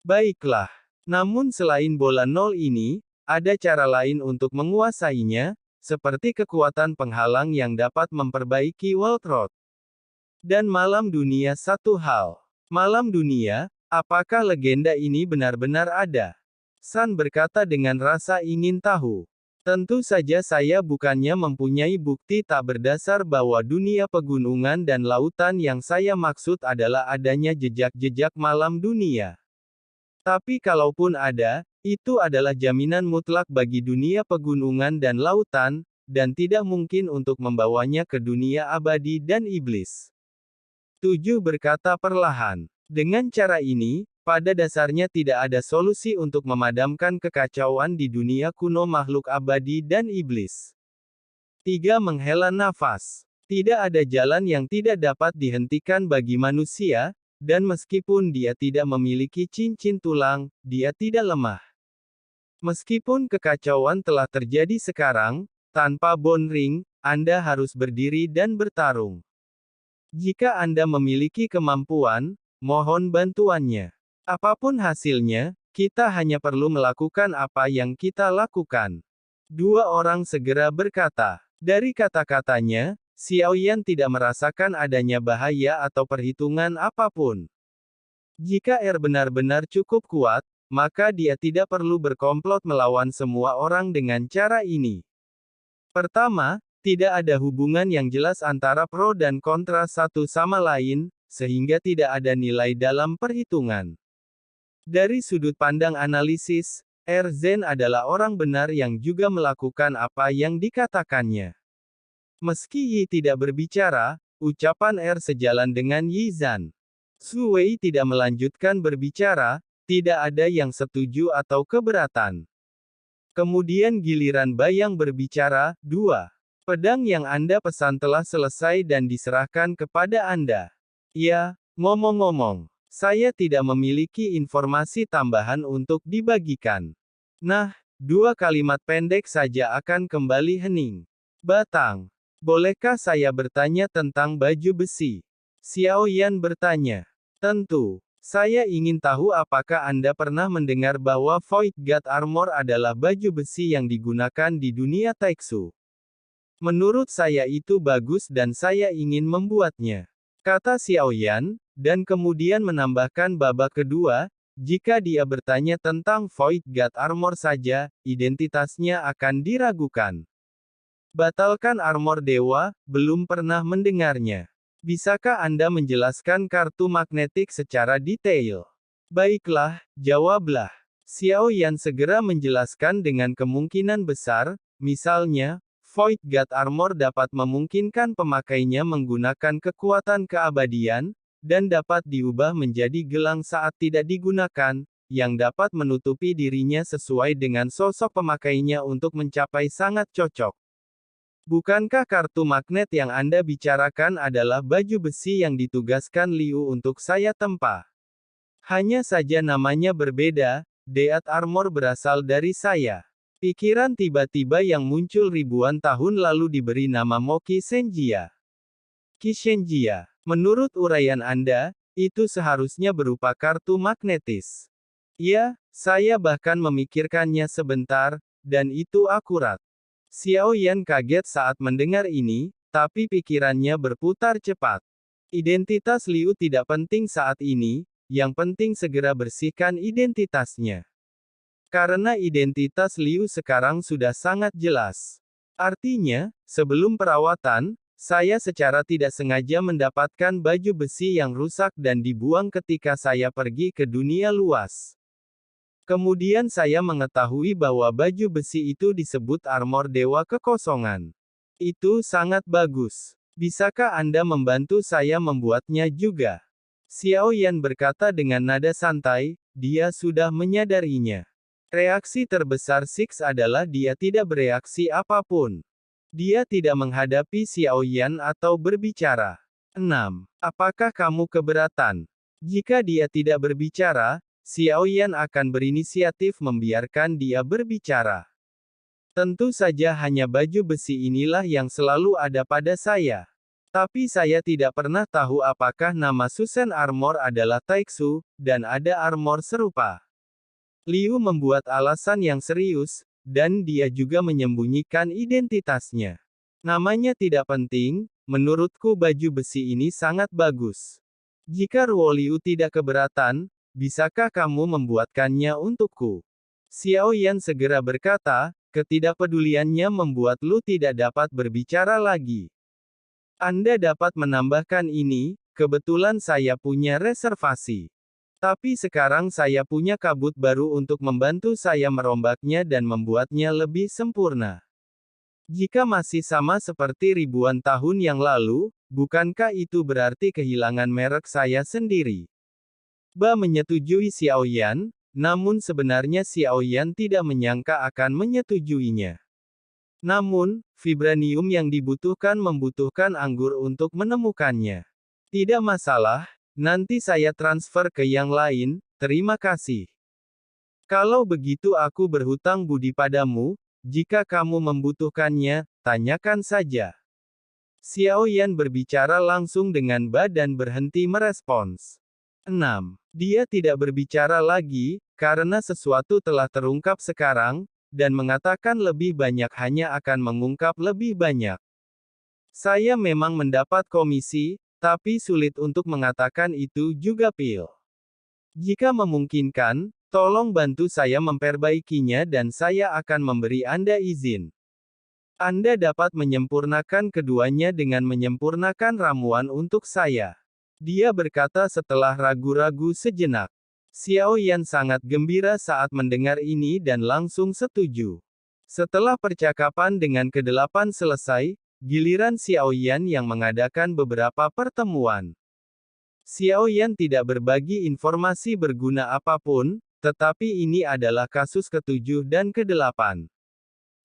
Baiklah. Namun selain bola nol ini, ada cara lain untuk menguasainya, seperti kekuatan penghalang yang dapat memperbaiki World Road. Dan malam dunia satu hal. Malam dunia, apakah legenda ini benar-benar ada? San berkata dengan rasa ingin tahu. Tentu saja saya bukannya mempunyai bukti tak berdasar bahwa dunia pegunungan dan lautan yang saya maksud adalah adanya jejak-jejak malam dunia. Tapi kalaupun ada, itu adalah jaminan mutlak bagi dunia pegunungan dan lautan, dan tidak mungkin untuk membawanya ke dunia abadi dan iblis. 7 berkata perlahan. Dengan cara ini, pada dasarnya tidak ada solusi untuk memadamkan kekacauan di dunia kuno makhluk abadi dan iblis. 3 menghela nafas. Tidak ada jalan yang tidak dapat dihentikan bagi manusia, dan meskipun dia tidak memiliki cincin tulang, dia tidak lemah. Meskipun kekacauan telah terjadi sekarang, tanpa Bone Ring, Anda harus berdiri dan bertarung. Jika Anda memiliki kemampuan, mohon bantuannya. Apapun hasilnya, kita hanya perlu melakukan apa yang kita lakukan. 2 orang segera berkata. Dari kata-katanya, Xiaoyan tidak merasakan adanya bahaya atau perhitungan apapun. Jika benar-benar cukup kuat, maka dia tidak perlu berkomplot melawan semua orang dengan cara ini. Pertama, tidak ada hubungan yang jelas antara pro dan kontra satu sama lain, sehingga tidak ada nilai dalam perhitungan. Dari sudut pandang analisis, Zen adalah orang benar yang juga melakukan apa yang dikatakannya. Meski Yi tidak berbicara, ucapan sejalan dengan Yi Zhan. Su Wei tidak melanjutkan berbicara, tidak ada yang setuju atau keberatan. Kemudian giliran Bayang berbicara, 2. Pedang yang Anda pesan telah selesai dan diserahkan kepada Anda. Ya, ngomong-ngomong, saya tidak memiliki informasi tambahan untuk dibagikan. Nah, 2 kalimat pendek saja akan kembali hening. Batang, bolehkah saya bertanya tentang baju besi? Xiaoyan bertanya. Tentu. Saya ingin tahu apakah Anda pernah mendengar bahwa Void God Armor adalah baju besi yang digunakan di dunia Taixu. Menurut saya itu bagus dan saya ingin membuatnya. Kata Xiaoyan, dan kemudian menambahkan babak kedua, jika dia bertanya tentang Void God Armor saja, identitasnya akan diragukan. Batalkan armor dewa, belum pernah mendengarnya. Bisakah Anda menjelaskan kartu magnetik secara detail? Baiklah, jawablah. Xiaoyan segera menjelaskan dengan kemungkinan besar, misalnya, Void God Armor dapat memungkinkan pemakainya menggunakan kekuatan keabadian, dan dapat diubah menjadi gelang saat tidak digunakan, yang dapat menutupi dirinya sesuai dengan sosok pemakainya untuk mencapai sangat cocok. Bukankah kartu magnet yang Anda bicarakan adalah baju besi yang ditugaskan Liu untuk saya tempa? Hanya saja namanya berbeda, Deat Armor berasal dari saya. Pikiran tiba-tiba yang muncul ribuan tahun lalu diberi nama Moki Shenjia. Qi Shenjia, menurut uraian Anda, itu seharusnya berupa kartu magnetis. Ya, saya bahkan memikirkannya sebentar, dan itu akurat. Xiaoyan kaget saat mendengar ini, tapi pikirannya berputar cepat. Identitas Liu tidak penting saat ini, yang penting segera bersihkan identitasnya. Karena identitas Liu sekarang sudah sangat jelas. Artinya, sebelum perawatan, saya secara tidak sengaja mendapatkan baju besi yang rusak dan dibuang ketika saya pergi ke dunia luas. Kemudian saya mengetahui bahwa baju besi itu disebut armor Dewa Kekosongan. Itu sangat bagus. Bisakah Anda membantu saya membuatnya juga? Xiaoyan berkata dengan nada santai, dia sudah menyadarinya. Reaksi terbesar Six adalah dia tidak bereaksi apapun. Dia tidak menghadapi Xiaoyan atau berbicara. 6. Apakah kamu keberatan? Jika dia tidak berbicara, Xiaoyan akan berinisiatif membiarkan dia berbicara. Tentu saja hanya baju besi inilah yang selalu ada pada saya. Tapi saya tidak pernah tahu apakah nama Susan Armor adalah Taiksu, dan ada armor serupa. Liu membuat alasan yang serius, dan dia juga menyembunyikan identitasnya. Namanya tidak penting, menurutku baju besi ini sangat bagus. Jika Ruo Liu tidak keberatan, bisakah kamu membuatkannya untukku? Xiao Yan segera berkata, ketidakpeduliannya membuat Lu tidak dapat berbicara lagi. Anda dapat menambahkan ini, kebetulan saya punya reservasi. Tapi sekarang saya punya kabut baru untuk membantu saya merombaknya dan membuatnya lebih sempurna. Jika masih sama seperti ribuan tahun yang lalu, bukankah itu berarti kehilangan merek saya sendiri? Ba menyetujui Xiao Yan, namun sebenarnya Xiao Yan tidak menyangka akan menyetujuinya. Namun, vibranium yang membutuhkan anggur untuk menemukannya. Tidak masalah, nanti saya transfer ke yang lain, terima kasih. Kalau begitu aku berhutang budi padamu, jika kamu membutuhkannya, tanyakan saja. Xiao Yan berbicara langsung dengan Ba dan berhenti merespons. 6. Dia tidak berbicara lagi, karena sesuatu telah terungkap sekarang, dan mengatakan lebih banyak hanya akan mengungkap lebih banyak. Saya memang mendapat komisi, tapi sulit untuk mengatakan itu juga Pil. Jika memungkinkan, tolong bantu saya memperbaikinya dan saya akan memberi Anda izin. Anda dapat menyempurnakan keduanya dengan menyempurnakan ramuan untuk saya. Dia berkata setelah ragu-ragu sejenak. Xiao Yan sangat gembira saat mendengar ini dan langsung setuju. Setelah percakapan dengan kedelapan selesai, giliran Xiao Yan yang mengadakan beberapa pertemuan. Xiao Yan tidak berbagi informasi berguna apapun, tetapi ini adalah kasus ke-7 dan ke-8.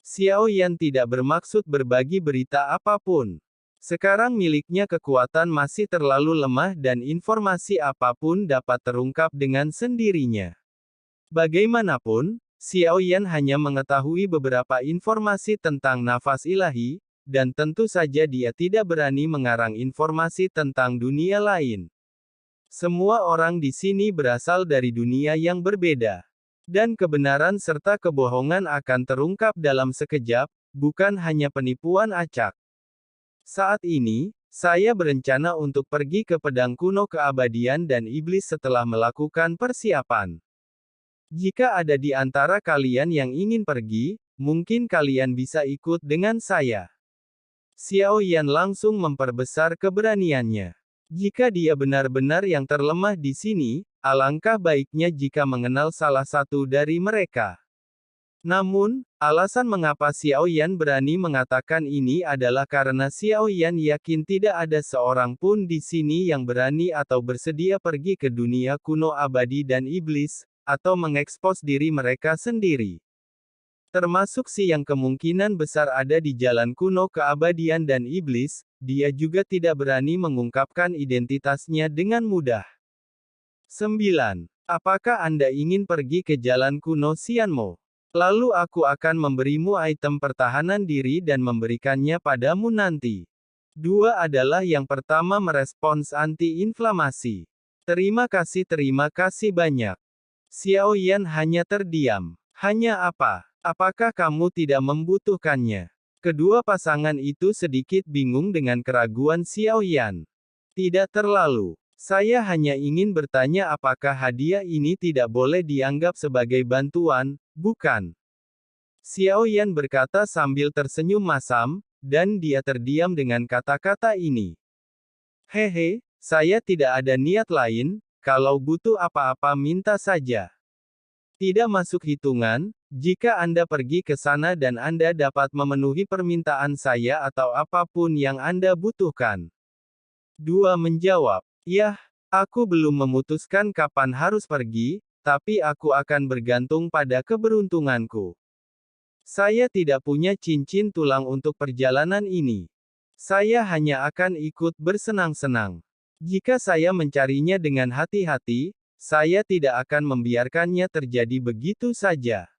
Xiao Yan tidak bermaksud berbagi berita apapun. Sekarang miliknya kekuatan masih terlalu lemah dan informasi apapun dapat terungkap dengan sendirinya. Bagaimanapun, Xiao Yan hanya mengetahui beberapa informasi tentang nafas ilahi, dan tentu saja dia tidak berani mengarang informasi tentang dunia lain. Semua orang di sini berasal dari dunia yang berbeda. Dan kebenaran serta kebohongan akan terungkap dalam sekejap, bukan hanya penipuan acak. Saat ini, saya berencana untuk pergi ke pedang kuno keabadian dan iblis setelah melakukan persiapan. Jika ada di antara kalian yang ingin pergi, mungkin kalian bisa ikut dengan saya. Xiao Yan langsung memperbesar keberaniannya. Jika dia benar-benar yang terlemah di sini, alangkah baiknya jika mengenal salah satu dari mereka. Namun, alasan mengapa Xiao Yan berani mengatakan ini adalah karena Xiao Yan yakin tidak ada seorang pun di sini yang berani atau bersedia pergi ke dunia kuno abadi dan iblis, atau mengekspos diri mereka sendiri. Termasuk si yang kemungkinan besar ada di jalan kuno keabadian dan iblis, dia juga tidak berani mengungkapkan identitasnya dengan mudah. 9. Apakah Anda ingin pergi ke jalan kuno Xianmo? Lalu aku akan memberimu item pertahanan diri dan memberikannya padamu nanti. 2 adalah yang pertama merespons anti-inflamasi. Terima kasih banyak. Xiao Yan hanya terdiam. Hanya apa? Apakah kamu tidak membutuhkannya? Kedua pasangan itu sedikit bingung dengan keraguan Xiao Yan. Tidak terlalu. Saya hanya ingin bertanya apakah hadiah ini tidak boleh dianggap sebagai bantuan, bukan? Xiao Yan berkata sambil tersenyum masam, dan dia terdiam dengan kata-kata ini. Hehe, saya tidak ada niat lain, kalau butuh apa-apa minta saja. Tidak masuk hitungan, jika Anda pergi ke sana dan Anda dapat memenuhi permintaan saya atau apapun yang Anda butuhkan. 2 menjawab. Yah, aku belum memutuskan kapan harus pergi, tapi aku akan bergantung pada keberuntunganku. Saya tidak punya cincin tulang untuk perjalanan ini. Saya hanya akan ikut bersenang-senang. Jika saya mencarinya dengan hati-hati, saya tidak akan membiarkannya terjadi begitu saja.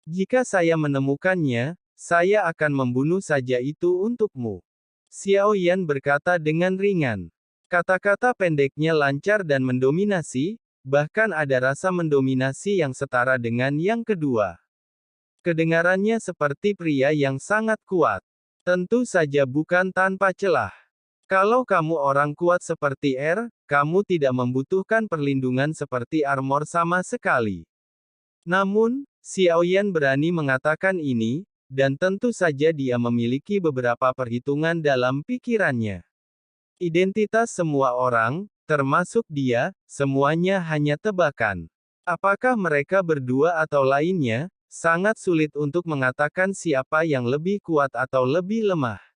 Jika saya menemukannya, saya akan membunuh saja itu untukmu. Xiao Yan berkata dengan ringan. Kata-kata pendeknya lancar dan mendominasi, bahkan ada rasa mendominasi yang setara dengan yang kedua. Kedengarannya seperti pria yang sangat kuat. Tentu saja bukan tanpa celah. Kalau kamu orang kuat seperti kamu tidak membutuhkan perlindungan seperti armor sama sekali. Namun, Xiao Yan berani mengatakan ini, dan tentu saja dia memiliki beberapa perhitungan dalam pikirannya. Identitas semua orang, termasuk dia, semuanya hanya tebakan. Apakah mereka berdua atau lainnya, sangat sulit untuk mengatakan siapa yang lebih kuat atau lebih lemah.